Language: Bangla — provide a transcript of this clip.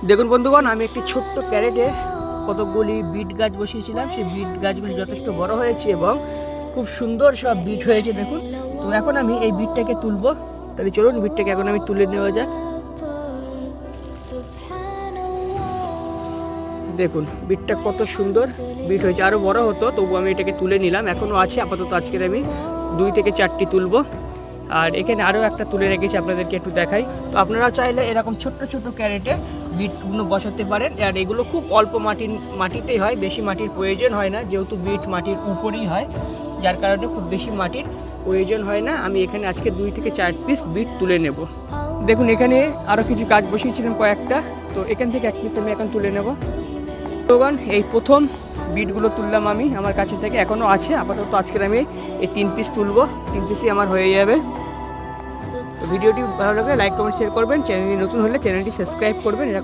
দেখুন বন্ধুগণ, আমি একটি ছোট্ট ক্যারেটে কতকগুলি বিট গাছ বসিয়েছিলাম। সেই বিট গাছগুলি যথেষ্ট বড় হয়েছে এবং খুব সুন্দর সব বিট হয়েছে দেখুন। তো এখন আমি এই বিটটাকে তুলবো। তাহলে চলুন বিটটাকে এখন আমি তুলে নেওয়া যাক। দেখুন বিটটা কত সুন্দর বিট হয়েছে, আরও বড় হতো তবু আমি এটাকে তুলে নিলাম। এখনও আছে আপাতত, আজকের আমি 2 থেকে 4টি তুলবো। আর এখানে আরও একটা তুলে রেখেছি, আপনাদেরকে একটু দেখাই। তো আপনারা চাইলে এরকম ছোট্ট ছোট্ট ক্যারেটে বিটগুলো বসাতে পারেন। আর এগুলো খুব অল্প মাটিতেই হয়, বেশি মাটির প্রয়োজন হয় না, যেহেতু বিট মাটির উপরেই হয়, যার কারণে খুব বেশি মাটির প্রয়োজন হয় না। আমি এখানে আজকে 2 থেকে 4 পিস বিট তুলে নেব। দেখুন এখানে আরও কিছু গাছ বসিয়েছিলাম কয়েকটা, তো এখান থেকে 1 পিস আমি এখন তুলে নেব। বন্ধুগণ, এই প্রথম বিটগুলো তুললাম আমি আমার কাছে থেকে, এখনও আছে আপাতত। আজকের আমি এই 3 পিস তুলবো, 3 পিসই আমার হয়ে যাবে। তো ভিডিওটি ভালো লাগলে লাইক কমেন্ট শেয়ার করবেন, চ্যানেলটি নতুন হলে চ্যানেলটি সাবস্ক্রাইব করবেন।